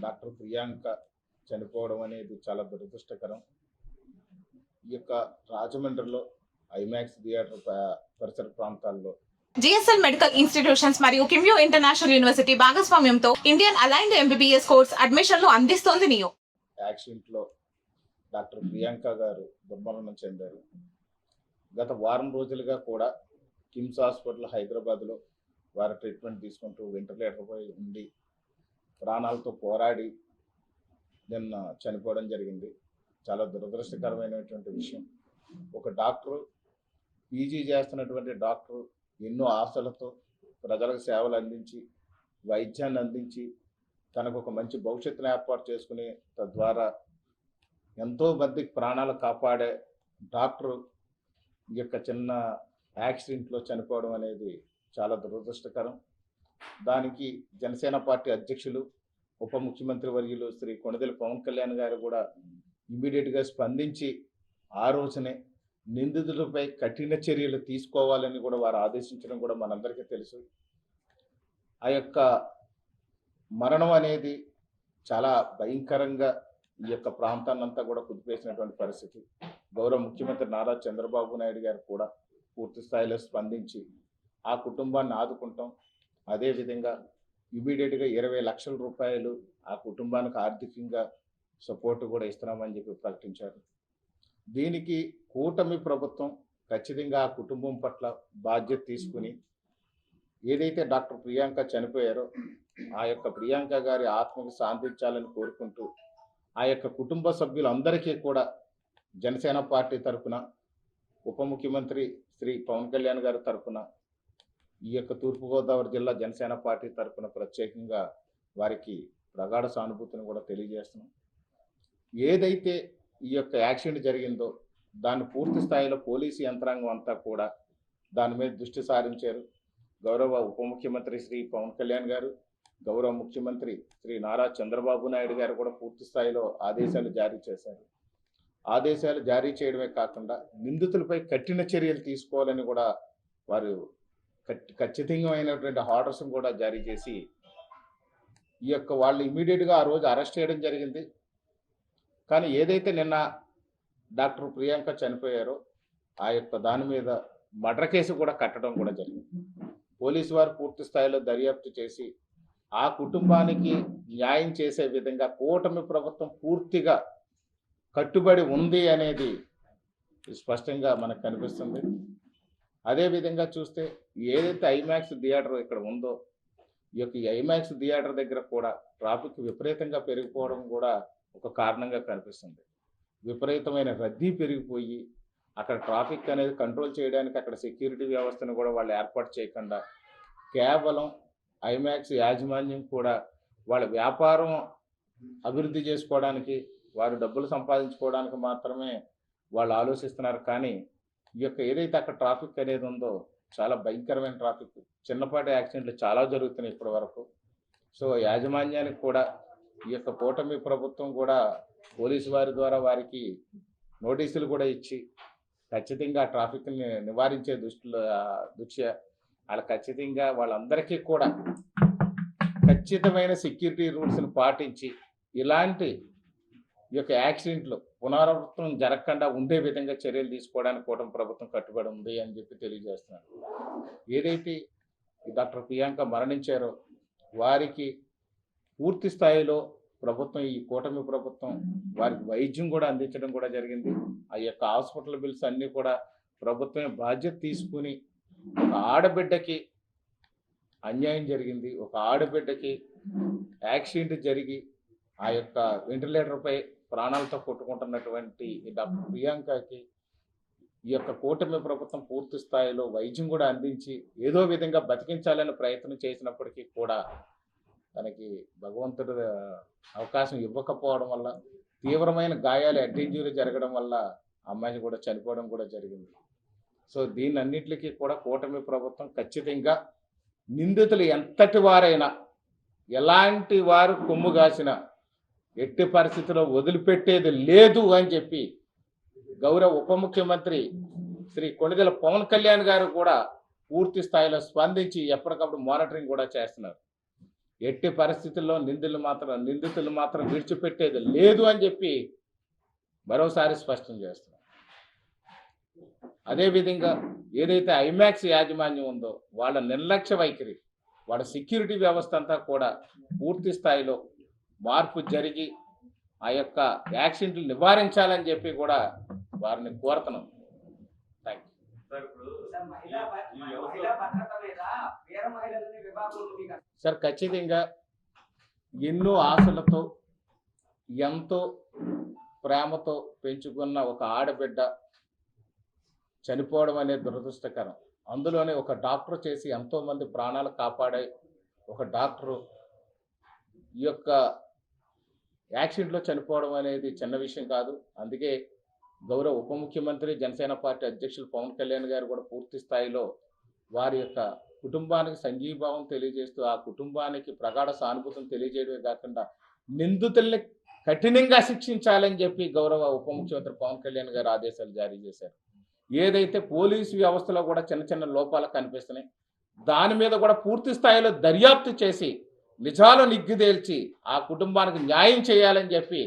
Doctor Priyanka చనిపోవడం అనేది చాలా దురదృష్టకరం. ఈ యొక్క రాజమండ్రిలో ఐమాక్స్ థియేటర్ పరిసర ప్రాంతాల్లో జిఎస్ఎల్ మెడికల్ ఇన్స్టిట్యూషన్స్ మరియు కిమ్యూ ఇంటర్నేషనల్ యూనివర్సిటీ భాగస్వామ్యంతో ఇండియన్ అలైన్డ్ ఎంబీబీఎస్ కోర్స్ అడ్మిషన్లు అందిస్తోంది నియో. యాక్సిడెంట్లో డాక్టర్ ప్రియాంక గారు దుర్మరణం చెందారు. గత వారం రోజులుగా కూడా కిమ్స్ హాస్పిటల్ హైదరాబాద్లో వారు ట్రీట్మెంట్ తీసుకుంటూ వెంటిలేటర్పై ఉండి ప్రాణాలతో పోరాడి నిన్న చనిపోవడం జరిగింది. చాలా దురదృష్టకరమైనటువంటి విషయం. ఒక డాక్టరు, పీజీ చేస్తున్నటువంటి డాక్టరు ఎన్నో ఆశలతో ప్రజలకు సేవలు అందించి, వైద్యాన్ని అందించి, తనకు ఒక మంచి భవిష్యత్తును ఏర్పాటు చేసుకుని తద్వారా ఎంతో మందికి ప్రాణాలు కాపాడే డాక్టరు ఈ యొక్క చిన్న యాక్సిడెంట్లో చనిపోవడం అనేది చాలా దురదృష్టకరం. దానికి జనసేన పార్టీ అధ్యక్షులు, ఉప ముఖ్యమంత్రి వర్యులు శ్రీ కొణిదెల పవన్ కళ్యాణ్ గారు కూడా ఇమ్మీడియట్గా స్పందించి ఆ రోజునే నిందితులపై కఠిన చర్యలు తీసుకోవాలని కూడా వారు ఆదేశించడం కూడా మనందరికీ తెలుసు. ఆ యొక్క మరణం అనేది చాలా భయంకరంగా ఈ యొక్క ప్రాంతాన్నంతా కూడా కుదిపేసినటువంటి పరిస్థితి. గౌరవ ముఖ్యమంత్రి నారా చంద్రబాబు నాయుడు గారు కూడా పూర్తి స్థాయిలో స్పందించి ఆ కుటుంబాన్ని ఆదుకుంటాం, అదేవిధంగా ఇమీడియట్గా 20 లక్షల రూపాయలు ఆ కుటుంబానికి ఆర్థికంగా సపోర్ట్ కూడా ఇస్తున్నామని చెప్పి ప్రకటించారు. దీనికి కూటమి ప్రభుత్వం ఖచ్చితంగా ఆ కుటుంబం పట్ల బాధ్యత తీసుకుని ఏదైతే డాక్టర్ ప్రియాంక చనిపోయారో ఆ యొక్క ప్రియాంక గారి ఆత్మకు శాంతించాలని కోరుకుంటూ ఆ యొక్క కుటుంబ సభ్యులందరికీ కూడా జనసేన పార్టీ తరఫున, ఉప ముఖ్యమంత్రి శ్రీ పవన్ కళ్యాణ్ గారి తరఫున, ఈ యొక్క తూర్పుగోదావరి జిల్లా జనసేన పార్టీ తరఫున ప్రత్యేకంగా వారికి ప్రగాఢ సానుభూతిని కూడా తెలియజేస్తున్నాం. ఏదైతే ఈ యొక్క యాక్సిడెంట్ జరిగిందో దాన్ని పూర్తి స్థాయిలో పోలీసు యంత్రాంగం అంతా కూడా దాని మీద దృష్టి సారించారు. గౌరవ ఉప ముఖ్యమంత్రి శ్రీ పవన్ కళ్యాణ్ గారు, గౌరవ ముఖ్యమంత్రి శ్రీ నారా చంద్రబాబు నాయుడు గారు కూడా పూర్తి స్థాయిలో ఆదేశాలు జారీ చేశారు. ఆదేశాలు జారీ చేయడమే కాకుండా నిందితులపై కఠిన చర్యలు తీసుకోవాలని కూడా వారు ఖచ్చితమైనటువంటి ఆర్డర్స్ కూడా జారీ చేసి ఈ యొక్క వాళ్ళు ఇమీడియట్గా ఆ రోజు అరెస్ట్ చేయడం జరిగింది. కానీ ఏదైతే నిన్న డాక్టర్ ప్రియాంక చనిపోయారో ఆ యొక్క దాని మీద మర్డర్ కేసు కూడా కట్టడం కూడా జరిగింది. పోలీసు వారు పూర్తి స్థాయిలో దర్యాప్తు చేసి ఆ కుటుంబానికి న్యాయం చేసే విధంగా కూటమి ప్రభుత్వం పూర్తిగా కట్టుబడి ఉంది అనేది స్పష్టంగా మనకు కనిపిస్తుంది. అదేవిధంగా చూస్తే ఏదైతే ఐమాక్స్ థియేటర్ ఇక్కడ ఉందో ఈ యొక్క ఐమాక్స్ థియేటర్ దగ్గర కూడా ట్రాఫిక్ విపరీతంగా పెరిగిపోవడం కూడా ఒక కారణంగా కనిపిస్తుంది. విపరీతమైన రద్దీ పెరిగిపోయి అక్కడ ట్రాఫిక్ అనేది కంట్రోల్ చేయడానికి అక్కడ సెక్యూరిటీ వ్యవస్థను కూడా వాళ్ళు ఏర్పాటు చేయకుండా కేవలం ఐమాక్స్ యాజమాన్యం కూడా వాళ్ళ వ్యాపారం అభివృద్ధి చేసుకోవడానికి, వారు డబ్బులు సంపాదించుకోవడానికి మాత్రమే వాళ్ళు ఆలోచిస్తున్నారు. కానీ ఈ యొక్క ఏదైతే అక్కడ ట్రాఫిక్ అనేది ఉందో చాలా భయంకరమైన ట్రాఫిక్, చిన్నపాటి యాక్సిడెంట్లు చాలా జరుగుతున్నాయి ఇప్పటి వరకు. సో యాజమాన్యానికి కూడా ఈ యొక్క కూటమి ప్రభుత్వం కూడా పోలీసు వారి ద్వారా వారికి నోటీసులు కూడా ఇచ్చి ఖచ్చితంగా ట్రాఫిక్ని నివారించే దృష్ట్యా వాళ్ళ ఖచ్చితంగా వాళ్ళందరికీ కూడా ఖచ్చితమైన సెక్యూరిటీ రూల్స్ని పాటించి ఇలాంటి ఈ యొక్క యాక్సిడెంట్లు పునరావృతం జరగకుండా ఉండే విధంగా చర్యలు తీసుకోవడానికి కూటమి ప్రభుత్వం కట్టుబడి ఉంది అని చెప్పి తెలియజేస్తున్నారు. ఏదైతే డాక్టర్ ప్రియాంక మరణించారో వారికి పూర్తి స్థాయిలో ప్రభుత్వం, ఈ కూటమి ప్రభుత్వం వారికి వైద్యం కూడా అందించడం కూడా జరిగింది. ఆ యొక్క హాస్పిటల్ బిల్స్ అన్నీ కూడా ప్రభుత్వమే బాధ్యత తీసుకుని ఒక ఆడబిడ్డకి అన్యాయం జరిగింది, ఒక ఆడబిడ్డకి యాక్సిడెంట్ జరిగి ఆ యొక్క వెంటిలేటర్పై ప్రాణాలతో కొట్టుకుంటున్నటువంటి డాక్టర్ ప్రియాంకకి ఈ యొక్క కూటమి ప్రభుత్వం పూర్తి స్థాయిలో వైద్యం కూడా అందించి ఏదో విధంగా బతికించాలని ప్రయత్నం చేసినప్పటికీ కూడా తనకి భగవంతుడు అవకాశం ఇవ్వకపోవడం వల్ల తీవ్రమైన గాయాలు, హెడ్ ఇంజ్యూరీ జరగడం వల్ల అమ్మాయిని కూడా చనిపోవడం కూడా జరిగింది. సో దీనన్నిటికీ కూడా కూటమి ప్రభుత్వం ఖచ్చితంగా నిందితులు ఎంతటి వారైనా, ఎలాంటి వారు కొమ్ము కాసినా ఎట్టి పరిస్థితిలో వదిలిపెట్టేది లేదు అని చెప్పి గౌరవ ఉప ముఖ్యమంత్రి శ్రీ కొణిదెల పవన్ కళ్యాణ్ గారు కూడా పూర్తి స్థాయిలో స్పందించి ఎప్పటికప్పుడు మానిటరింగ్ కూడా చేస్తున్నారు. ఎట్టి పరిస్థితుల్లో నిందితులు మాత్రం విడిచిపెట్టేది లేదు అని చెప్పి మరోసారి స్పష్టం చేస్తున్నాం. అదేవిధంగా ఏదైతే ఐమాక్స్ యాజమాన్యం ఉందో వాళ్ళ నిర్లక్ష్య వైఖరి, వాళ్ళ సెక్యూరిటీ వ్యవస్థ అంతా కూడా పూర్తి స్థాయిలో మార్పు జరిగి ఆ యొక్క యాక్సిడెంట్లు నివారించాలని చెప్పి కూడా వారిని కోరుతున్నాం. Thank you sir. ఖచ్చితంగా ఎన్నో ఆశలతో ఎంతో ప్రేమతో పెంచుకున్న ఒక ఆడబిడ్డ చనిపోవడం అనేది దురదృష్టకరం. అందులోనే ఒక డాక్టర్ చేసి ఎంతోమంది ప్రాణాలు కాపాడే ఒక డాక్టరు ఈ యొక్క యాక్సిడెంట్లో చనిపోవడం అనేది చిన్న విషయం కాదు. అందుకే గౌరవ ఉప ముఖ్యమంత్రి జనసేన పార్టీ అధ్యక్షులు పవన్ కళ్యాణ్ గారు కూడా పూర్తి స్థాయిలో వారి యొక్క కుటుంబానికి సంఘీభావం తెలియజేస్తూ ఆ కుటుంబానికి ప్రగాఢ సానుభూతిని తెలియజేయడమే కాకుండా నిందితుల్ని కఠినంగా శిక్షించాలని చెప్పి గౌరవ ఉప ముఖ్యమంత్రి పవన్ కళ్యాణ్ గారు ఆదేశాలు జారీ చేశారు. ఏదైతే పోలీసు వ్యవస్థలో కూడా చిన్న చిన్న లోపాలు కనిపిస్తున్నాయి, దాని మీద కూడా పూర్తి స్థాయిలో దర్యాప్తు చేసి నిజాలు నిగ్గుదేల్చి ఆ కుటుంబానికి న్యాయం చేయాలని చెప్పి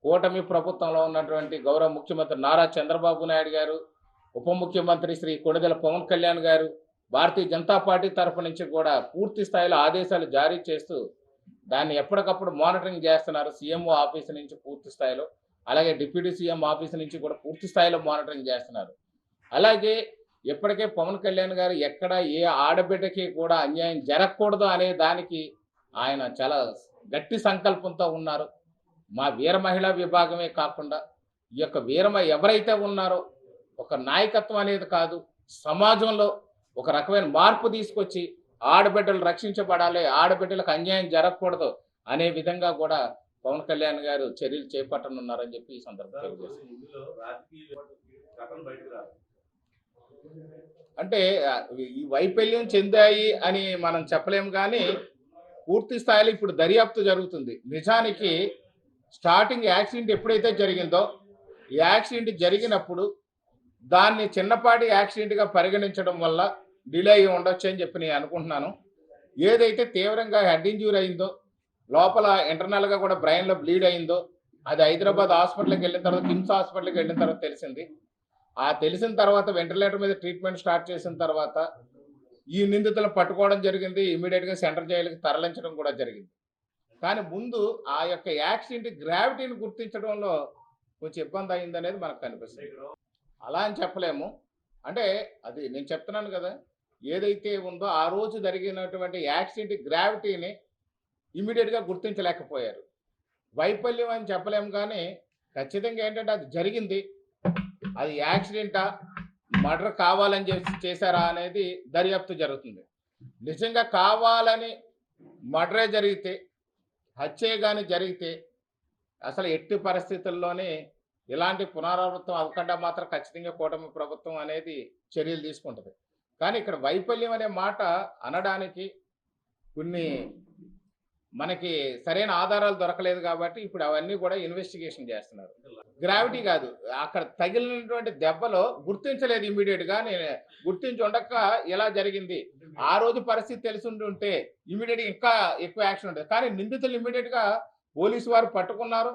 కూటమి ప్రభుత్వంలో ఉన్నటువంటి గౌరవ ముఖ్యమంత్రి నారా చంద్రబాబు నాయుడు గారు, ఉప ముఖ్యమంత్రి శ్రీ కొణిదెల పవన్ కళ్యాణ్ గారు, భారతీయ జనతా పార్టీ తరఫు నుంచి కూడా పూర్తి స్థాయిలో ఆదేశాలు జారీ చేస్తూ దాన్ని ఎప్పటికప్పుడు మానిటరింగ్ చేస్తున్నారు. సీఎంఓ ఆఫీసు నుంచి పూర్తి స్థాయిలో, అలాగే డిప్యూటీ సీఎం ఆఫీసు నుంచి కూడా పూర్తి స్థాయిలో మానిటరింగ్ చేస్తున్నారు. అలాగే ఇప్పటికే పవన్ కళ్యాణ్ గారు ఎక్కడ ఏ ఆడబిడ్డకి కూడా అన్యాయం జరగకూడదు అనే దానికి ఆయన చాలా గట్టి సంకల్పంతో ఉన్నారు. మా వీర మహిళా విభాగమే కాకుండా ఈ యొక్క ఎవరైతే ఉన్నారో ఒక నాయకత్వం అనేది కాదు, సమాజంలో ఒక రకమైన మార్పు తీసుకొచ్చి ఆడబిడ్డలు రక్షించబడాలి, ఆడబిడ్డలకు అన్యాయం జరగకూడదు అనే విధంగా కూడా పవన్ కళ్యాణ్ గారు చర్యలు చేపట్టనున్నారని చెప్పి ఈ సందర్భంగా అంటే ఈ వైఫల్యం చెందాయి అని మనం చెప్పలేము, కానీ పూర్తి స్థాయిలో ఇప్పుడు దర్యాప్తు జరుగుతుంది. నిజానికి స్టార్టింగ్ యాక్సిడెంట్ ఎప్పుడైతే జరిగిందో ఈ యాక్సిడెంట్ జరిగినప్పుడు దాన్ని చిన్నపాటి యాక్సిడెంట్గా పరిగణించడం వల్ల డిలే అయ్యి ఉండొచ్చు అని చెప్పి నేను అనుకుంటున్నాను. ఏదైతే తీవ్రంగా హెడ్ ఇంజ్యూరీ అయిందో, లోపల ఇంటర్నల్గా కూడా బ్రెయిన్లో బ్లీడ్ అయిందో, అది హైదరాబాద్ హాస్పిటల్కి వెళ్ళిన తర్వాత, కిమ్స్ హాస్పిటల్కి వెళ్ళిన తర్వాత తెలిసింది. ఆ తెలిసిన తర్వాత వెంటిలేటర్ మీద ట్రీట్మెంట్ స్టార్ట్ చేసిన తర్వాత ఈ నిందితులను పట్టుకోవడం జరిగింది. ఇమీడియట్గా సెంట్రల్ జైలుకి తరలించడం కూడా జరిగింది. కానీ ముందు ఆ యొక్క యాక్సిడెంట్ గ్రావిటీని గుర్తించడంలో కొంచెం ఇబ్బంది అయిందనేది మనకు కనిపిస్తుంది. అలా అని చెప్పలేము. అంటే అది నేను చెప్తున్నాను కదా, ఏదైతే ఉందో ఆ రోజు జరిగినటువంటి యాక్సిడెంట్ గ్రావిటీని ఇమీడియట్గా గుర్తించలేకపోయారు. వైఫల్యం అని చెప్పలేము, కానీ ఖచ్చితంగా ఏంటంటే అది జరిగింది. అది యాక్సిడెంటా, మర్డర్ కావాలని చేశారా అనేది దర్యాప్తు జరుగుతుంది. నిజంగా కావాలని మర్డరే జరిగితే, హత్యే కానీ జరిగితే అసలు ఎట్టి పరిస్థితుల్లోనే ఇలాంటి పునరావృతం అవ్వకుండా మాత్రం ఖచ్చితంగా కూటమి ప్రభుత్వం అనేది చర్యలు తీసుకుంటుంది. కానీ ఇక్కడ వైఫల్యం అనే మాట అనడానికి కొన్ని మనకి సరైన ఆధారాలు దొరకలేదు కాబట్టి ఇప్పుడు అవన్నీ కూడా ఇన్వెస్టిగేషన్ చేస్తున్నారు. గ్రావిటీ కాదు, అక్కడ తగిలినటువంటి దెబ్బలో గుర్తించలేదు ఇమీడియట్గా. నేను గుర్తించి ఉండక ఎలా జరిగింది, ఆ రోజు పరిస్థితి తెలిసి ఉంటే ఇమీడియట్గా ఇంకా ఎక్కువ యాక్షన్ ఉంటుంది. కానీ నిందితులు ఇమీడియట్గా పోలీసు వారు పట్టుకున్నారు,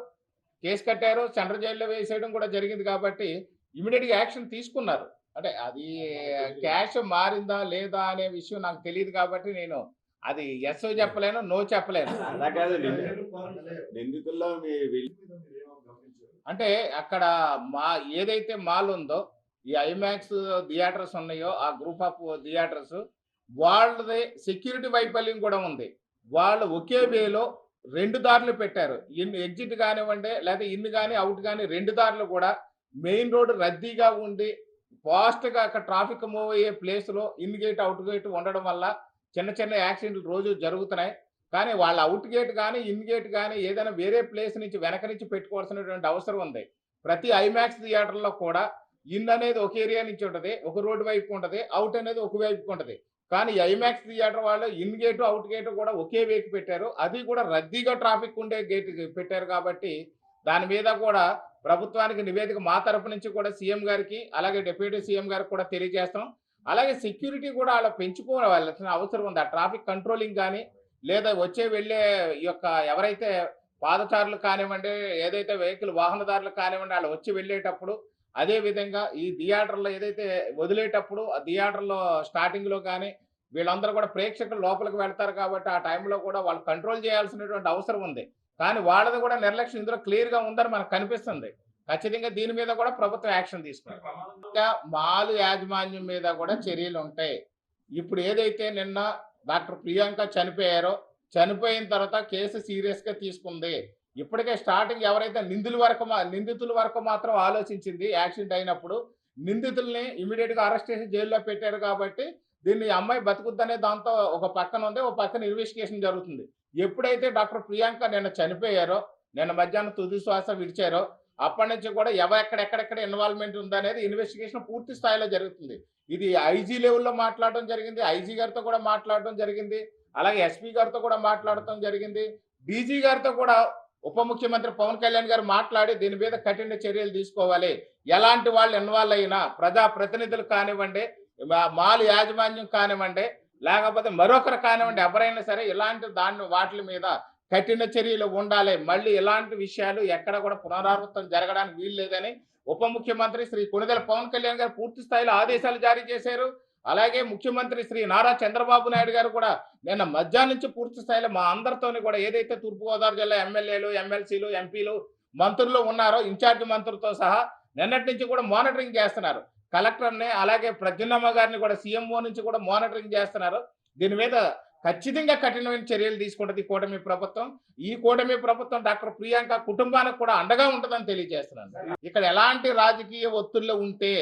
కేసు కట్టారు, సెంట్రల్ జైల్లో వేసేయడం కూడా జరిగింది. కాబట్టి ఇమీడియట్గా యాక్షన్ తీసుకున్నారు. అంటే అది క్యాష్ మారిందా లేదా అనే విషయం నాకు తెలియదు కాబట్టి నేను అది ఎస్ చెప్పలేను, నో చెప్పలేను. అంటే అక్కడ ఏదైతే మాల్ ఉందో, ఈ ఐమాక్స్ థియేటర్స్ ఉన్నాయో ఆ గ్రూప్ ఆఫ్ థియేటర్స్ వాళ్ళది సెక్యూరిటీ వైఫల్యం కూడా ఉంది. వాళ్ళు ఒకే వేలో 2 దారులు పెట్టారు. ఎగ్జిట్ కానివ్వండి లేదా ఇన్ కానీ అవుట్ కానీ 2 దారులు కూడా మెయిన్ రోడ్డు రద్దీగా ఉండి ఫాస్ట్గా అక్కడ ట్రాఫిక్ మూవ్ అయ్యే ప్లేస్లో ఇన్ గేట్ అవుట్ గేట్ ఉండడం వల్ల చిన్న చిన్న యాక్సిడెంట్లు రోజు జరుగుతున్నాయి. కానీ వాళ్ళ అవుట్ గేట్ కానీ ఇన్ గేట్ కానీ ఏదైనా వేరే ప్లేస్ నుంచి వెనక నుంచి పెట్టుకోవాల్సినటువంటి అవసరం ఉంది. ప్రతి ఐమాక్స్ థియేటర్లో కూడా ఇన్ అనేది ఒక ఏరియా నుంచి ఉంటుంది, ఒక రోడ్డు వైపు ఉంటుంది, అవుట్ అనేది ఒక వైపుకి ఉంటుంది. కానీ ఐమాక్స్ థియేటర్ వాళ్ళు ఇన్ గేటు అవుట్ గేటు కూడా ఒకే వైపు పెట్టారు. అది కూడా రద్దీగా ట్రాఫిక్ ఉండే గేట్ పెట్టారు. కాబట్టి దాని మీద కూడా ప్రభుత్వానికి నివేదిక మా తరపు నుంచి కూడా సీఎం గారికి అలాగే డిప్యూటీ సీఎం గారికి కూడా తెలియజేస్తాం. అలాగే సెక్యూరిటీ కూడా అలా పెంచుకోవాల్సిన అవసరం ఉంది. ఆ ట్రాఫిక్ కంట్రోలింగ్ కానీ లేదా వచ్చే వెళ్ళే ఈ యొక్క ఎవరైతే పాదచారులు కానివ్వండి, ఏదైతే వెహికల్ వాహనదారులు కానివ్వండి, వాళ్ళు వచ్చి వెళ్ళేటప్పుడు, అదే విధంగా ఈ థియేటర్లో ఏదైతే వదిలేటప్పుడు ఆ థియేటర్లో స్టార్టింగ్లో కానీ వీళ్ళందరూ కూడా ప్రేక్షకులు లోపలికి వెళ్తారు కాబట్టి ఆ టైంలో కూడా వాళ్ళు కంట్రోల్ చేయాల్సినటువంటి అవసరం ఉంది. కానీ వాళ్ళది కూడా నిర్లక్ష్యం ఇందులో క్లియర్గా ఉందని మనకు కనిపిస్తుంది. ఖచ్చితంగా దీని మీద కూడా ప్రభుత్వం యాక్షన్ తీసుకుంది. ఇంకా మాల్ యాజమాన్యం మీద కూడా చర్యలు ఉంటాయి. ఇప్పుడు ఏదైతే నిన్న డాక్టర్ ప్రియాంక చనిపోయారో, చనిపోయిన తర్వాత కేసు సీరియస్గా తీసుకుంది. ఇప్పటికే స్టార్టింగ్ ఎవరైతే నిందితుల వరకు మాత్రం ఆలోచించింది. యాక్సిడెంట్ అయినప్పుడు నిందితుల్ని ఇమీడియట్గా అరెస్ట్ చేసి జైల్లో పెట్టారు కాబట్టి దీన్ని అమ్మాయి బతుకుద్దనే దాంతో ఒక పక్కన ఉంది, ఒక పక్కన ఇన్వెస్టిగేషన్ జరుగుతుంది. ఎప్పుడైతే డాక్టర్ ప్రియాంక నిన్న చనిపోయారో, నిన్న మధ్యాహ్నం తుది శ్వాస విడిచారో, అప్పటి నుంచి కూడా ఎక్కడెక్కడ ఇన్వాల్వ్మెంట్ ఉందనేది ఇన్వెస్టిగేషన్ పూర్తి స్థాయిలో జరుగుతుంది. ఇది ఐజీ లెవెల్లో మాట్లాడడం జరిగింది, ఐజీ గారితో కూడా మాట్లాడడం జరిగింది, అలాగే ఎస్పీ గారితో కూడా మాట్లాడటం జరిగింది, డీజీ గారితో కూడా ఉప ముఖ్యమంత్రి పవన్ కళ్యాణ్ గారు మాట్లాడి దీని మీద కఠిన చర్యలు తీసుకోవాలి. ఎలాంటి వాళ్ళు ఇన్వాల్వ్ అయినా ప్రజాప్రతినిధులు కానివ్వండి, మాల్ యాజమాన్యం కానివ్వండి, లేకపోతే మరొకరు కానివ్వండి, ఎవరైనా సరే ఇలాంటి వాటి మీద కఠిన చర్యలు ఉండాలి. మళ్ళీ ఇలాంటి విషయాలు ఎక్కడ కూడా పునరావృతం జరగడానికి వీలు లేదని ఉప ముఖ్యమంత్రి శ్రీ కొణిదెల పవన్ కళ్యాణ్ గారు పూర్తి స్థాయిలో ఆదేశాలు జారీ చేశారు. అలాగే ముఖ్యమంత్రి శ్రీ నారా చంద్రబాబు నాయుడు గారు కూడా నిన్న మధ్యాహ్నం నుంచి పూర్తి స్థాయిలో మా అందరితోని కూడా ఏదైతే తూర్పుగోదావరి జిల్లా ఎమ్మెల్యేలు, ఎమ్మెల్సీలు, ఎంపీలు, మంత్రులు ఉన్నారో ఇన్ఛార్జ్ మంత్రులతో సహా నిన్నటి నుంచి కూడా మానిటరింగ్ చేస్తున్నారు. కలెక్టర్ని అలాగే ప్రద్యున్నమ్మ గారిని కూడా సీఎంఓ నుంచి కూడా మానిటరింగ్ చేస్తున్నారు. దీని మీద ఖచ్చితంగా కఠినమైన చర్యలు తీసుకుంటుంది కూటమి ప్రభుత్వం. ఈ కూటమి ప్రభుత్వం డాక్టర్ ప్రియాంక కుటుంబానికి కూడా అండగా ఉంటుందని తెలియజేస్తున్నాను. ఇక్కడ ఎలాంటి రాజకీయ ఒత్తిళ్లు ఉంటే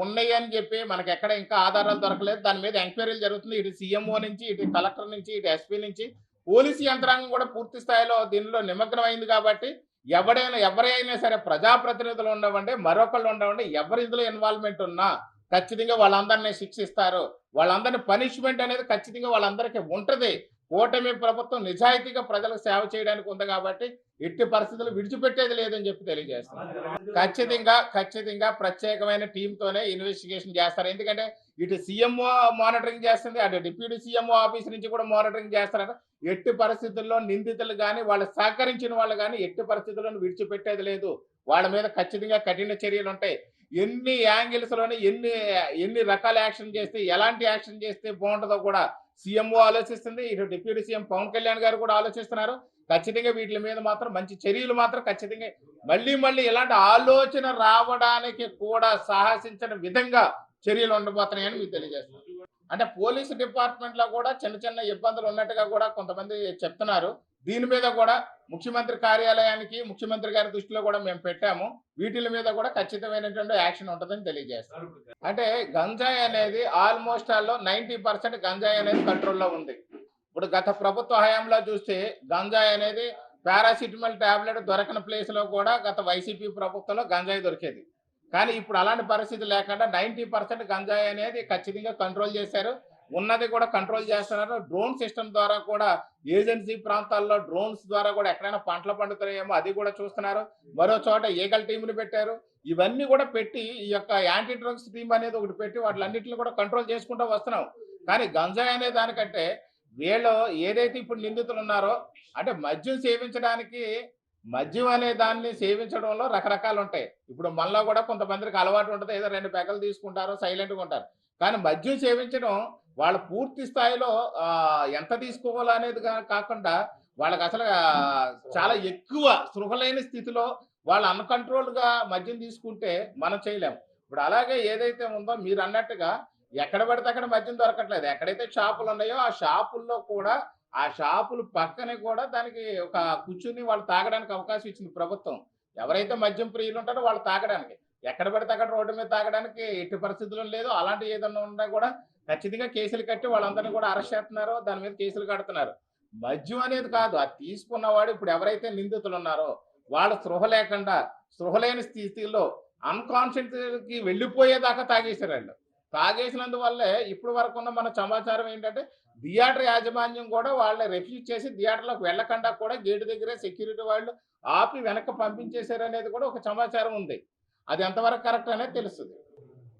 ఉన్నాయి అని చెప్పి మనకి ఎక్కడ ఇంకా ఆధారాలు దొరకలేదు. దాని మీద ఎంక్వైరీలు జరుగుతుంది. ఇటు సీఎంఓ నుంచి, ఇటు కలెక్టర్ నుంచి, ఇటు ఎస్పీ నుంచి పోలీసు యంత్రాంగం కూడా పూర్తి స్థాయిలో దీనిలో నిమగ్నం అయింది. కాబట్టి ఎవరైనా సరే ప్రజాప్రతినిధులు ఉండవండి, మరొకళ్ళు ఉండవండి, ఎవరి ఇందులో ఇన్వాల్వ్మెంట్ ఉన్నా ఖచ్చితంగా వాళ్ళందరినీ శిక్షిస్తారు. వాళ్ళందరినీ పనిష్మెంట్ అనేది ఖచ్చితంగా వాళ్ళందరికీ ఉంటుంది. కూటమి ప్రభుత్వం నిజాయితీగా ప్రజలకు సేవ చేయడానికి ఉంది కాబట్టి ఎట్టి పరిస్థితులు విడిచిపెట్టేది లేదని చెప్పి తెలియజేస్తున్నారు. ఖచ్చితంగా ప్రత్యేకమైన టీంతోనే ఇన్వెస్టిగేషన్ చేస్తారు. ఎందుకంటే ఇటు సీఎంఓ మానిటరింగ్ చేస్తుంది, అటు డిప్యూటీ సీఎంఓ ఆఫీస్ నుంచి కూడా మానిటరింగ్ చేస్తారు. ఎట్టి పరిస్థితుల్లో నిందితులు కానీ వాళ్ళు సహకరించిన వాళ్ళు కానీ ఎట్టి పరిస్థితుల్లో విడిచిపెట్టేది లేదు. వాళ్ళ మీద ఖచ్చితంగా కఠిన చర్యలు ఉంటాయి. ఎన్ని యాంగిల్స్లోనే ఎన్ని రకాల యాక్షన్ చేస్తే, ఎలాంటి యాక్షన్ చేస్తే బాగుంటుందో కూడా సీఎంఓ ఆలోచిస్తుంది, ఇటు డిప్యూటీ సీఎం పవన్ కళ్యాణ్ గారు కూడా ఆలోచిస్తున్నారు. ఖచ్చితంగా వీటి మీద మాత్రం మంచి చర్యలు మాత్రం ఖచ్చితంగా మళ్ళీ ఇలాంటి ఆలోచన రావడానికి కూడా సాహసించిన విధంగా చర్యలు ఉండబోతున్నాయని మీకు తెలియజేస్తున్నారు. అంటే పోలీసు డిపార్ట్మెంట్లో కూడా చిన్న ఇబ్బందులు ఉన్నట్టుగా కూడా కొంతమంది చెప్తున్నారు. దీని మీద కూడా ముఖ్యమంత్రి కార్యాలయానికి, ముఖ్యమంత్రి గారి దృష్టిలో కూడా మేము పెట్టాము. వీటి మీద కూడా ఖచ్చితమైనటువంటి యాక్షన్ ఉంటుందని తెలియజేస్తాం. అంటే గంజాయి అనేది ఆల్మోస్ట్ 90% గంజాయి అనేది కంట్రోల్లో ఉంది. ఇప్పుడు గత ప్రభుత్వ హయాంలో చూస్తే గంజాయి అనేది పారాసిటమాల్ టాబ్లెట్ దొరకని ప్లేస్లో కూడా గత వైసీపీ ప్రభుత్వంలో గంజాయి దొరికేది. కానీ ఇప్పుడు అలాంటి పరిస్థితి లేకుండా 90% గంజాయి అనేది ఖచ్చితంగా కంట్రోల్ చేశారు. ఉన్నది కూడా కంట్రోల్ చేస్తున్నారు. డ్రోన్ సిస్టమ్ ద్వారా కూడా ఏజెన్సీ ప్రాంతాల్లో డ్రోన్స్ ద్వారా కూడా ఎక్కడైనా పంటలు పండుతాయేమో అది కూడా చూస్తున్నారు. మరో చోట ఈగల్ టీంని పెట్టారు. ఇవన్నీ కూడా పెట్టి ఈ యొక్క యాంటీ డ్రగ్స్ టీం అనేది ఒకటి పెట్టి వాటిలన్నింటిని కూడా కంట్రోల్ చేసుకుంటూ వస్తున్నాం. కానీ గంజాయి అనే దానికంటే వీళ్ళు ఏదైతే ఇప్పుడు నిందితులు ఉన్నారో, అంటే మద్యం అనే దాన్ని సేవించడంలో రకరకాలు ఉంటాయి. ఇప్పుడు మనలో కూడా కొంతమందికి అలవాటు ఉంటుంది, ఏదో 2 పెగలు తీసుకుంటారు, సైలెంట్గా ఉంటారు. కానీ మద్యం సేవించడం వాళ్ళు పూర్తి స్థాయిలో ఎంత తీసుకోవాలనేది కాకుండా వాళ్ళకి అసలు చాలా ఎక్కువ స్పృహలేని స్థితిలో వాళ్ళు అన్కంట్రోల్గా మద్యం తీసుకుంటే మనం చేయలేము. ఇప్పుడు అలాగే ఏదైతే ఉందో మీరు అన్నట్టుగా ఎక్కడ పడితే అక్కడ మద్యం దొరకట్లేదు. ఎక్కడైతే షాపులు ఉన్నాయో ఆ షాపుల్లో కూడా ఆ షాపులు పక్కనే కూడా దానికి ఒక కూర్చుని వాళ్ళు తాగడానికి అవకాశం ఇచ్చింది ప్రభుత్వం. ఎవరైతే మద్యం ప్రియులు ఉంటారో వాళ్ళు తాగడానికి, ఎక్కడ పడితే అక్కడ రోడ్డు మీద తాగడానికి ఎట్టి పరిస్థితుల్లో లేదు. అలాంటి ఏదన్నా ఉన్నా కూడా ఖచ్చితంగా కేసులు కట్టి వాళ్ళందరినీ కూడా అరెస్ట్ చేస్తున్నారో దాని మీద కేసులు కడుతున్నారు. మద్యం అనేది కాదు, అది తీసుకున్నవాడు ఇప్పుడు ఎవరైతే నిందితులు ఉన్నారో వాళ్ళు స్పృహలేని స్థితిలో అన్కాన్షియస్కి వెళ్ళిపోయేదాకా తాగేశారు. వాళ్ళు తాగేసినందువల్లే ఇప్పుడు వరకు ఉన్న మన సమాచారం ఏంటంటే థియేటర్ యాజమాన్యం కూడా వాళ్ళని రిఫ్యూజ్ చేసి థియేటర్లోకి వెళ్ళకుండా కూడా గేటు దగ్గరే సెక్యూరిటీ వాళ్ళు ఆపి వెనక్కి పంపించేశారు అనేది కూడా ఒక సమాచారం ఉంది. అది ఎంతవరకు కరెక్ట్ అనేది తెలుస్తుంది.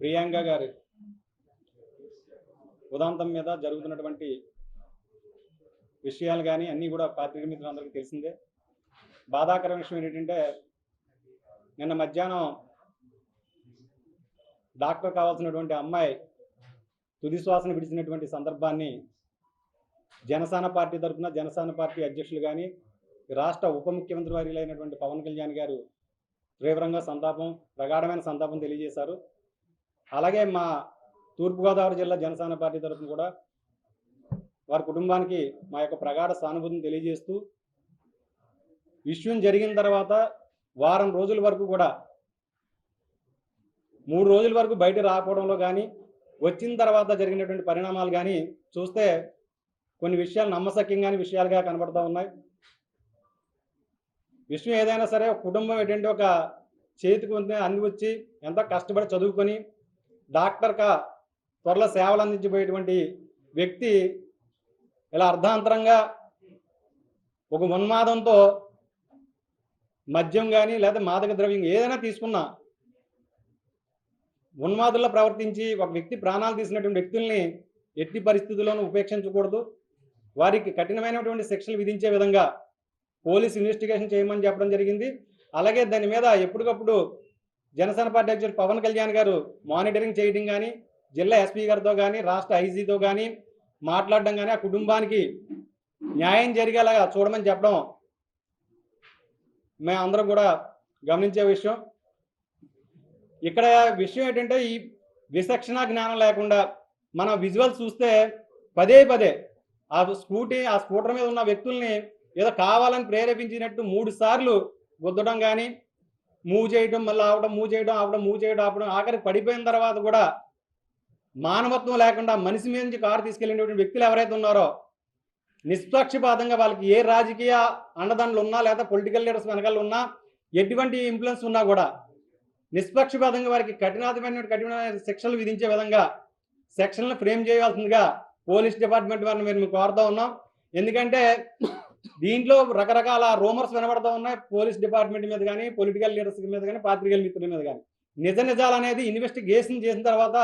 ప్రియాంక గారి ఉదాంతం మీద జరుగుతున్నటువంటి విషయాలు కానీ అన్నీ కూడా పాత్రికేయ మిత్రులందరికీ తెలిసిందే. బాధాకరమైన విషయం ఏంటంటే నిన్న మధ్యాహ్నం డాక్టర్ కావాల్సినటువంటి అమ్మాయి తుది శ్వాసను విడిచినటువంటి సందర్భాన్ని జనసేన పార్టీ తరఫున జనసేన పార్టీ అధ్యక్షులు కానీ రాష్ట్ర ఉప ముఖ్యమంత్రి వర్యులైనటువంటి పవన్ కళ్యాణ్ గారు తీవ్రంగా ప్రగాఢమైన సంతాపం తెలియజేశారు. అలాగే మా తూర్పుగోదావరి జిల్లా జనసేన పార్టీ తరఫున కూడా వారి కుటుంబానికి మా యొక్క ప్రగాఢ సానుభూతిని తెలియజేస్తూ విషయం జరిగిన తర్వాత వారం రోజుల వరకు కూడా 3 రోజుల వరకు బయట రాకపోవడంలో కానీ వచ్చిన తర్వాత జరిగినటువంటి పరిణామాలు కానీ చూస్తే కొన్ని విషయాలు నమ్మశక్యంగాని విషయాలుగా కనబడుతూ ఉన్నాయి. విషయం ఏదైనా సరే ఒక కుటుంబం ఏంటంటే ఒక చేతికి అంది వచ్చి ఎంతో కష్టపడి చదువుకొని డాక్టర్గా త్వరలో సేవలు అందించబోయేటువంటి వ్యక్తి ఇలా అర్ధాంతరంగా ఒక ఉన్మాదంతో మద్యం కానీ లేదా మాదక ద్రవ్యం ఏదైనా తీసుకున్నా ఉన్మాదుల్లో ప్రవర్తించి ఒక వ్యక్తి ప్రాణాలు తీసినటువంటి వ్యక్తుల్ని ఎట్టి పరిస్థితుల్లోనూ ఉపేక్షించకూడదు. వారికి కఠినమైనటువంటి శిక్షలు విధించే విధంగా పోలీస్ ఇన్వెస్టిగేషన్ చేయమని చెప్పడం జరిగింది. అలాగే దాని మీద ఎప్పటికప్పుడు జనసేన పార్టీ అధ్యక్షుడు పవన్ కళ్యాణ్ గారు మానిటరింగ్ చేయడం కానీ జిల్లా ఎస్పీ గారితో కానీ రాష్ట్ర ఐజీతో కానీ మాట్లాడడం కానీ ఆ కుటుంబానికి న్యాయం జరిగేలాగా చూడమని చెప్పడం మేమందరం కూడా గమనించే విషయం. ఇక్కడ విషయం ఏంటంటే ఈ విచక్షణ జ్ఞానం లేకుండా మన విజువల్స్ చూస్తే పదే ఆ స్కూటర్ మీద ఉన్న వ్యక్తుల్ని ఏదో కావాలని ప్రేరేపించినట్టు 3 సార్లు గుద్దడం కానీ మూవ్ చేయడం మళ్ళీ ఆవడం మూవ్ చేయడం ఆపడం ఆఖరికి పడిపోయిన తర్వాత కూడా మానవత్వం లేకుండా మనిషి మీద నుంచి కారు తీసుకెళ్ళినటువంటి వ్యక్తులు ఎవరైతే ఉన్నారో నిష్పక్షపాతంగా వాళ్ళకి ఏ రాజకీయ అండదండలు ఉన్నా లేదా పొలిటికల్ లీడర్స్ వెనకాల ఉన్నా ఎటువంటి ఇన్ఫ్లుయెన్స్ ఉన్నా కూడా నిష్పక్షపాతంగా వారికి కఠినమైన శిక్షలు విధించే విధంగా సెక్షన్లు ఫ్రేమ్ చేయాల్సిందిగా పోలీస్ డిపార్ట్మెంట్ వారిని మేము కోరుతూ ఉన్నాం. ఎందుకంటే దీంట్లో రకరకాల రూమర్స్ వినబడుతూ ఉన్నాయి పోలీస్ డిపార్ట్మెంట్ మీద కానీ పొలిటికల్ లీడర్స్ మీద కానీ పాత్రికేయుల మిత్రుల మీద కానీ. నిజాలు అనేది ఇన్వెస్టిగేషన్ చేసిన తర్వాత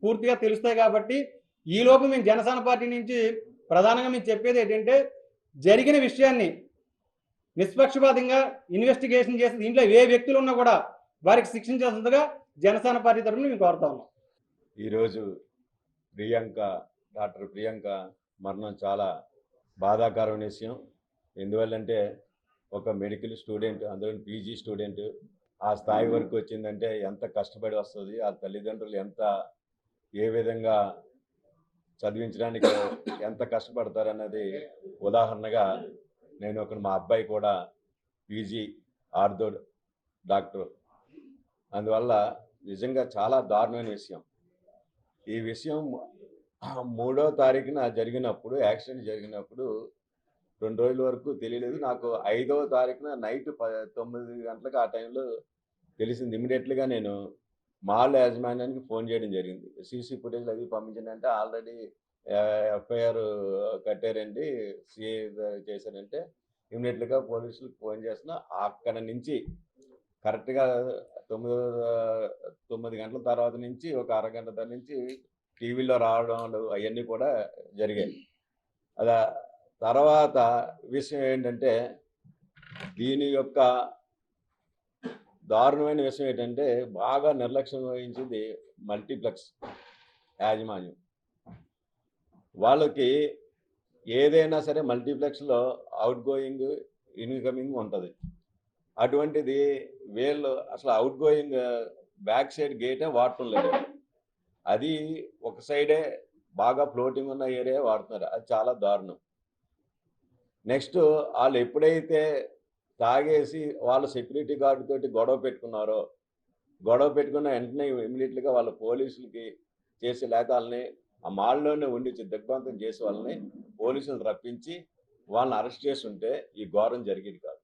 పూర్తిగా తెలుస్తాయి. కాబట్టి ఈలోపు మేము జనసేన పార్టీ నుంచి ప్రధానంగా మేము చెప్పేది ఏంటంటే జరిగిన విషయాన్ని నిష్పక్షపాతంగా ఇన్వెస్టిగేషన్ చేసి దీంట్లో ఏ వ్యక్తులు ఉన్నా కూడా వారికి శిక్షించాల్సిందిగా జనసేన పార్టీ తరఫున మేము కోరుతా ఉన్నాం. ఈరోజు డాక్టర్ ప్రియాంక మరణం చాలా బాధాకరమైన విషయం. ఎందువల్లంటే ఒక మెడికల్ స్టూడెంట్, అందులో పీజీ స్టూడెంట్ ఆ స్థాయి వరకు వచ్చిందంటే ఎంత కష్టపడి వస్తుంది, ఆ తల్లిదండ్రులు ఏ విధంగా చదివించడానికి ఎంత కష్టపడతారన్నది ఉదాహరణగా నేను మా అబ్బాయి కూడా పీజీ ఆర్థో డాక్టర్. అందువల్ల నిజంగా చాలా దారుణమైన విషయం. ఈ విషయం 3వ తారీఖున జరిగినప్పుడు, యాక్సిడెంట్ జరిగినప్పుడు 2 రోజుల వరకు తెలియలేదు. నాకు 5వ తారీఖున నైట్ 9 గంటలకు ఆ టైంలో తెలిసింది. ఇమీడియట్గా నేను మాల్ యాజమాన్యానికి ఫోన్ చేయడం జరిగింది. సీసీ ఫుటేజ్ అది పంపించండి అంటే ఆల్రెడీ ఎఫ్ఐఆర్ కట్టారండి, సిఏ చేశారంటే ఇమీడియట్గా పోలీసులకు ఫోన్ చేస్తున్నా. అక్కడ నుంచి కరెక్ట్గా 9 గంటల తర్వాత నుంచి ఒక అరగంట దాని నుంచి టీవీలో రావడం అవన్నీ కూడా జరిగాయి. అలా తర్వాత విషయం ఏంటంటే దీని యొక్క దారుణమైన విషయం ఏంటంటే బాగా నిర్లక్ష్యం వహించింది మల్టీప్లెక్స్ యాజమాన్యం. వాళ్ళకి ఏదైనా సరే మల్టీప్లెక్స్లో అవుట్ గోయింగ్ ఇన్కమింగ్ ఉంటుంది. అటువంటిది వీళ్ళు అసలు అవుట్ గోయింగ్ బ్యాక్ సైడ్ గేటే వాడటం లేదు. అది ఒక సైడే బాగా ఫ్లోటింగ్ ఉన్న ఏరియా వాడుతున్నారు. అది చాలా దారుణం. నెక్స్ట్ వాళ్ళు ఎప్పుడైతే తాగేసి వాళ్ళ సెక్యూరిటీ గార్డు తోటి గొడవ పెట్టుకున్న వెంటనే ఇమీడియట్గా వాళ్ళ పోలీసులకి చేసి లేక వాళ్ళని ఆ మాల్లోనే ఉండి దిగ్భ్రాంతం చేసి వాళ్ళని పోలీసులు రప్పించి వాళ్ళని అరెస్ట్ చేసి ఉంటే ఈ ఘోరం జరిగేది కాదు.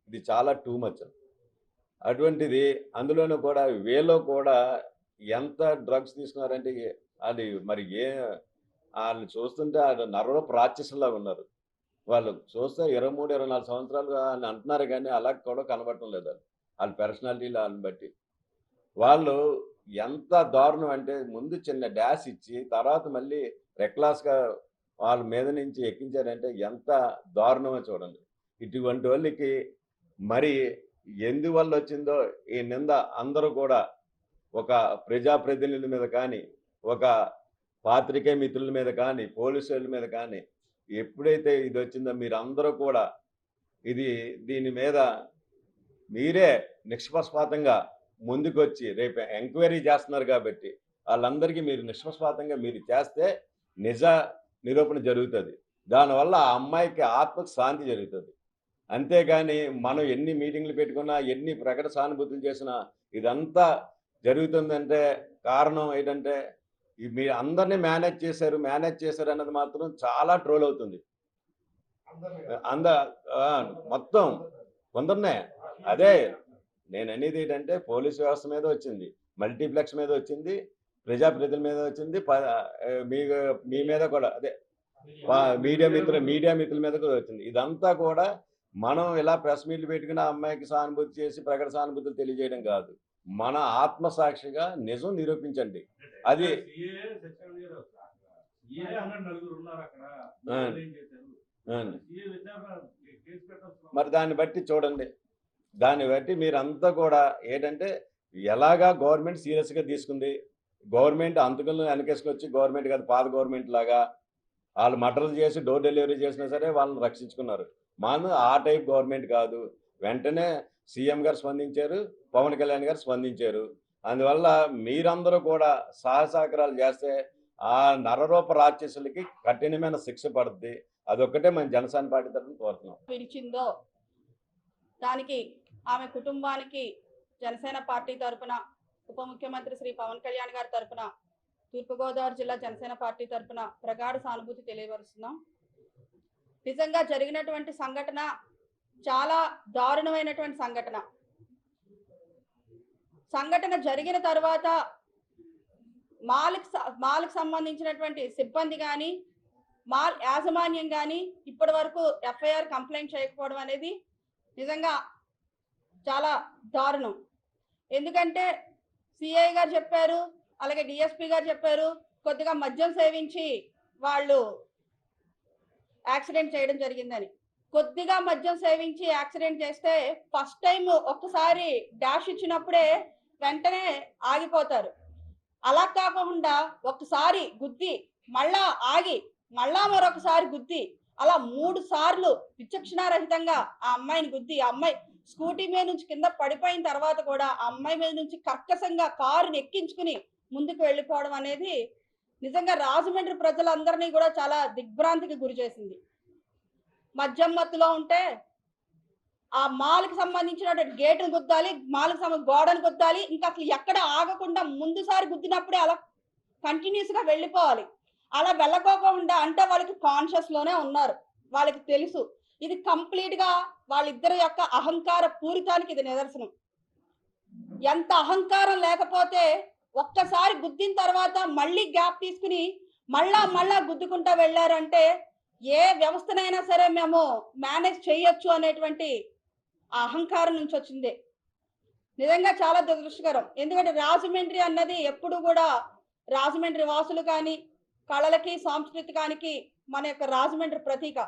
ఇది చాలా టూ మచ్. అటువంటిది అందులోనూ కూడా వీళ్ళు కూడా ఎంత డ్రగ్స్ తీసుకున్నారంటే అది మరి వాళ్ళు చూస్తుంటే నరలో ప్రాచ్యసంలాగా ఉన్నారు. వాళ్ళు చూస్తే 23-24 సంవత్సరాలుగా అని అంటున్నారు కానీ అలా కూడా కనబడటం లేదు. వాళ్ళ పర్సనాలిటీలు వాళ్ళని బట్టి వాళ్ళు ఎంత దారుణం అంటే ముందు చిన్న డాష్ ఇచ్చి తర్వాత మళ్ళీ రెక్లాస్గా వాళ్ళ మీద నుంచి ఎక్కించారంటే ఎంత దారుణమో చూడండి. ఇటువంటి వాళ్ళకి మరి ఎందువల్ల వచ్చిందో ఈ నింద అందరూ కూడా ఒక ప్రజాప్రతినిధుల మీద కానీ, ఒక పాత్రికేయ మిత్రుల మీద కానీ, పోలీసుల మీద కానీ ఎప్పుడైతే ఇది వచ్చిందో మీరందరూ కూడా దీని మీద మీరే నిష్పక్షపాతంగా ముందుకొచ్చి రేపు ఎంక్వైరీ చేస్తున్నారు కాబట్టి వాళ్ళందరికీ మీరు నిష్పక్షపాతంగా మీరు చేస్తే నిజ నిరూపణ జరుగుతుంది. దానివల్ల ఆ అమ్మాయికి ఆత్మకు శాంతి జరుగుతుంది. అంతేగాని మనం ఎన్ని మీటింగ్లు పెట్టుకున్నా, ఎన్ని ప్రకట సానుభూతులు చేసినా ఇదంతా జరుగుతుందంటే కారణం ఏంటంటే మీరు అందరినీ మేనేజ్ చేశారు అన్నది మాత్రం చాలా ట్రోల్ అవుతుంది. మొత్తం కొందరినే. అదే నేను అనేది ఏంటంటే పోలీస్ వ్యవస్థ మీద వచ్చింది, మల్టీప్లెక్స్ మీద వచ్చింది, ప్రజాప్రతినిధుల మీద వచ్చింది, మీ మీద కూడా అదే మీడియా మిత్రుల మీద కూడా వచ్చింది. ఇదంతా కూడా మనం ఇలా ప్రెస్ మీట్లు పెట్టుకుని ఆ అమ్మాయికి సానుభూతి చేసి ప్రకట సానుభూతులు తెలియజేయడం కాదు. మన ఆత్మసాక్షిగా నిజం నిరూపించండి. అది మరి దాన్ని బట్టి చూడండి. దాన్ని బట్టి మీరంతా కూడా ఏంటంటే ఎలాగా గవర్నమెంట్ సీరియస్గా తీసుకుంది, గవర్నమెంట్ అంతకులను వెనకేసుకొచ్చి గవర్నమెంట్ కాదు పాత గవర్నమెంట్ లాగా వాళ్ళు మటర్లు చేసి డోర్ డెలివరీ చేసినా సరే వాళ్ళని రక్షించుకున్నారు. మన ఆ టైప్ గవర్నమెంట్ కాదు. వెంటనే సీఎం గారు స్పందించారు, పవన్ కళ్యాణ్ గారు స్పందించారు. అందువల్ల మీరందరూ కూడా సహసహకారాలు చేస్తే ఆ నరరూప రాక్షసులకి కఠినమైన శిక్ష పడుద్ది. అదొక్కటే మన జనసేన పార్టీ తరఫున కోరుతున్నాం. పిలిచిందో దానికి ఆమె కుటుంబానికి జనసేన పార్టీ తరఫున ఉప ముఖ్యమంత్రి శ్రీ పవన్ కళ్యాణ్ గారి తరఫున తూర్పుగోదావరి జిల్లా జనసేన పార్టీ తరఫున ప్రగాఢ సానుభూతి తెలియపరుస్తున్నాం. నిజంగా జరిగినటువంటి సంఘటన చాలా దారుణమైనటువంటి సంఘటన జరిగిన తర్వాత మాల్కి సంబంధించినటువంటి సిబ్బంది కానీ మాల్ యాజమాన్యం కానీ ఇప్పటి వరకు ఎఫ్ఐఆర్ కంప్లైంట్ చేయకపోవడం అనేది నిజంగా చాలా దారుణం. ఎందుకంటే సిఐ గారు చెప్పారు, అలాగే డిఎస్పీ గారు చెప్పారు, కొద్దిగా మద్యం సేవించి వాళ్ళు యాక్సిడెంట్ చేయడం జరిగిందని. కొద్దిగా మద్యం సేవించి యాక్సిడెంట్ చేస్తే ఫస్ట్ టైం ఒక్కసారి డాష్ ఇచ్చినప్పుడే వెంటనే ఆగిపోతారు. అలా కాకుండా ఒక్కసారి గుద్ది మళ్ళా ఆగి మళ్ళా మరొకసారి గుద్ది అలా 3 సార్లు విచక్షణారహితంగా ఆ అమ్మాయిని గుద్ది ఆ అమ్మాయి స్కూటీ మీద నుంచి కింద పడిపోయిన తర్వాత కూడా ఆ అమ్మాయి మీద నుంచి కర్కశంగా కారుని ఎక్కించుకుని ముందుకు వెళ్ళిపోవడం అనేది నిజంగా రాజమండ్రి ప్రజలందరినీ కూడా చాలా దిగ్భ్రాంతికి గురి చేసింది. మద్యం మత్తులో ఉంటే ఆ మాల్కి సంబంధించినటువంటి గేటును గుద్దాలి, మాల్కి గోడను గుద్దాలి, ఇంకా అసలు ఎక్కడ ఆగకుండా ముందుసారి గుద్దినప్పుడే అలా కంటిన్యూస్గా వెళ్ళిపోవాలి. అలా వెళ్ళకోకుండా అంటే వాళ్ళకి కాన్షియస్ లోనే ఉన్నారు, వాళ్ళకి తెలుసు. ఇది కంప్లీట్ గా వాళ్ళిద్దరి యొక్క అహంకార పూరితానికి ఇది నిదర్శనం. ఎంత అహంకారం లేకపోతే ఒక్కసారి గుద్దిన తర్వాత మళ్ళీ గ్యాప్ తీసుకుని మళ్ళా గుద్దుకుంటా వెళ్ళారంటే ఏ వ్యవస్థనైనా సరే మేము మేనేజ్ చేయొచ్చు అనేటువంటి అహంకారం నుంచి వచ్చింది. నిజంగా చాలా దురదృష్టకరం. ఎందుకంటే రాజమండ్రి అన్నది ఎప్పుడు కూడా రాజమండ్రి వాసులు కానీ కళలకి సాంస్కృతికానికి మన యొక్క రాజమండ్రి ప్రతీక.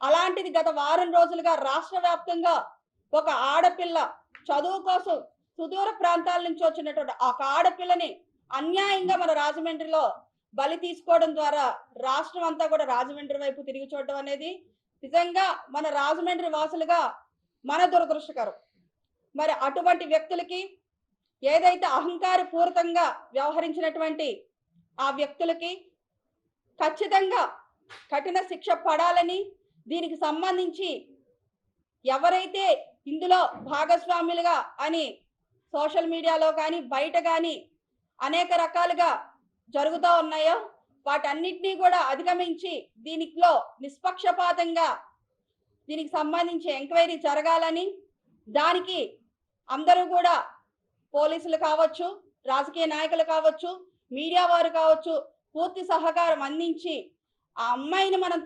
అలాంటిది గత వారం రోజులుగా రాష్ట్ర వ్యాప్తంగా ఒక ఆడపిల్ల చదువు కోసం సుదూర ప్రాంతాల నుంచి వచ్చినటువంటి ఒక ఆడపిల్లని అన్యాయంగా మన రాజమండ్రిలో బలి తీసుకోవడం ద్వారా రాష్ట్రం అంతా కూడా రాజమండ్రి వైపు తిరిగి చూడడం అనేది నిజంగా మన రాజమండ్రి వాసులుగా మన దురదృష్టకరం. మరి అటువంటి వ్యక్తులకి ఏదైతే అహంకార పూరితంగా వ్యవహరించినటువంటి ఆ వ్యక్తులకి ఖచ్చితంగా కఠిన శిక్ష పడాలని, దీనికి సంబంధించి ఎవరైతే ఇందులో భాగస్వాములుగా అని సోషల్ మీడియాలో కానీ బయట కానీ అనేక రకాలుగా జరుగుతూ ఉన్నాయో వాటన్నిటినీ కూడా అధిగమించి దీనిలో నిష్పక్షపాతంగా దీనికి సంబంధించి ఎంక్వైరీ జరగాలని, దానికి అందరూ కూడా పోలీసులు కావచ్చు, రాజకీయ నాయకులు కావచ్చు, మీడియా వారు కావచ్చు పూర్తి సహకారం అందించి ఆ అమ్మాయిని మనం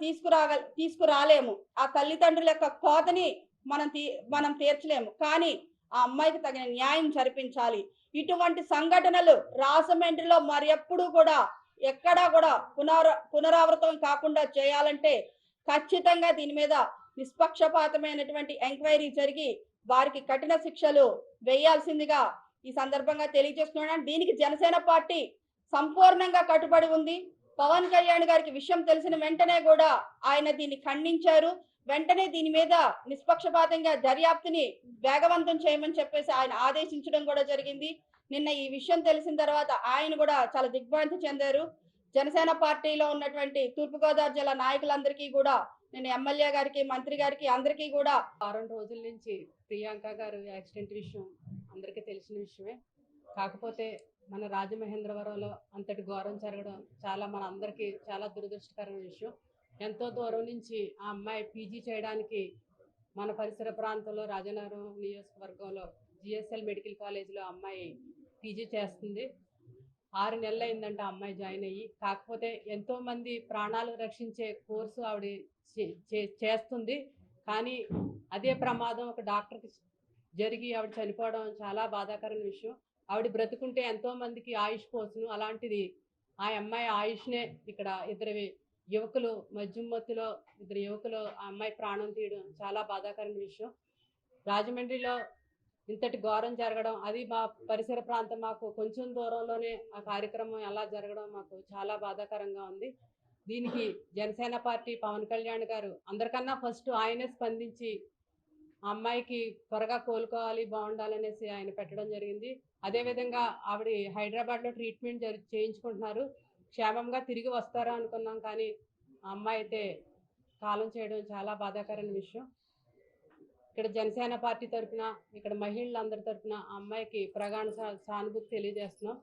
తీసుకురాలేము, ఆ తల్లిదండ్రుల యొక్క కోతని మనం తీర్చలేము, కానీ ఆ అమ్మాయికి తగిన న్యాయం జరిపించాలి. ఇటువంటి సంఘటనలు రాజమండ్రిలో మరి ఎప్పుడు కూడా ఎక్కడా కూడా పునరావృతం కాకుండా చేయాలంటే ఖచ్చితంగా దీని మీద నిష్పక్షపాతమైనటువంటి ఎంక్వైరీ జరిగి వారికి కఠిన శిక్షలు వేయాల్సిందిగా ఈ సందర్భంగా తెలియజేస్తున్నాను. దీనికి జనసేన పార్టీ సంపూర్ణంగా కట్టుబడి ఉంది. పవన్ కళ్యాణ్ గారికి విషయం తెలిసిన వెంటనే కూడా ఆయన దీన్ని ఖండించారు. వెంటనే దీని మీద నిష్పక్షపాతంగా దర్యాప్తుని వేగవంతం చేయమని చెప్పేసి ఆయన ఆదేశించడం కూడా జరిగింది. నిన్న ఈ విషయం తెలిసిన తర్వాత ఆయన కూడా చాలా దిగ్భ్రాంతి చెందారు. జనసేన పార్టీలో ఉన్నటువంటి తూర్పుగోదావరి జిల్లా నాయకులందరికీ కూడా, నేను ఎమ్మెల్యే గారికి, మంత్రి గారికి, అందరికీ కూడా వారం రోజుల నుంచి ప్రియాంక గారు యాక్సిడెంట్ విషయం అందరికీ తెలిసిన విషయమే. కాకపోతే మన రాజమహేంద్రవరంలో అంతటి ఘోరం జరగడం మన అందరికీ చాలా దురదృష్టకరమైన విషయం. ఎంతో దూరం నుంచి ఆ అమ్మాయి పీజీ చేయడానికి మన పరిసర ప్రాంతంలో రాజనగరం నియోజకవర్గంలో జిఎస్ఎల్ మెడికల్ కాలేజీలో అమ్మాయి పీజీ చేస్తుంది. 6 నెలలు అయిందంట అమ్మాయి జాయిన్ అయ్యి. కాకపోతే ఎంతోమంది ప్రాణాలు రక్షించే కోర్సు ఆవిడ చేస్తుంది. కానీ అదే ప్రమాదం ఒక డాక్టర్కి జరిగి ఆవిడ చనిపోవడం చాలా బాధాకరమైన విషయం. ఆవిడ బ్రతుకుంటే ఎంతో మందికి ఆయుష్ పోసును. అలాంటిది ఆ అమ్మాయి ఆయుష్నే ఇక్కడ ఇద్దరు యువకులు మధ్యమత్తులో ఇద్దరు యువకులు ఆ అమ్మాయి ప్రాణం తీయడం చాలా బాధాకరమైన విషయం. రాజమండ్రిలో ఇంతటి ఘోరం జరగడం, అది మా పరిసర ప్రాంతం మాకు కొంచెం దూరంలోనే ఆ కార్యక్రమం ఎలా జరగడం మాకు చాలా బాధాకరంగా ఉంది. దీనికి జనసేన పార్టీ పవన్ కళ్యాణ్ గారు అందరికన్నా ఫస్ట్ ఆయనే స్పందించి ఆ అమ్మాయికి త్వరగా కోలుకోవాలి, బాగుండాలనేసి ఆయన పెట్టడం జరిగింది. అదేవిధంగా ఆవిడ హైదరాబాద్లో ట్రీట్మెంట్ చేయించుకుంటున్నారు. క్షేమంగా తిరిగి వస్తారా అనుకున్నాం, కానీ ఆ అమ్మాయి అయితే కాలం చేయడం చాలా బాధాకరమైన విషయం. ఇక్కడ జనసేన పార్టీ తరఫున, ఇక్కడ మహిళలందరి తరఫున ఆ అమ్మాయికి ప్రగాఢ సానుభూతి తెలియజేస్తున్నాం.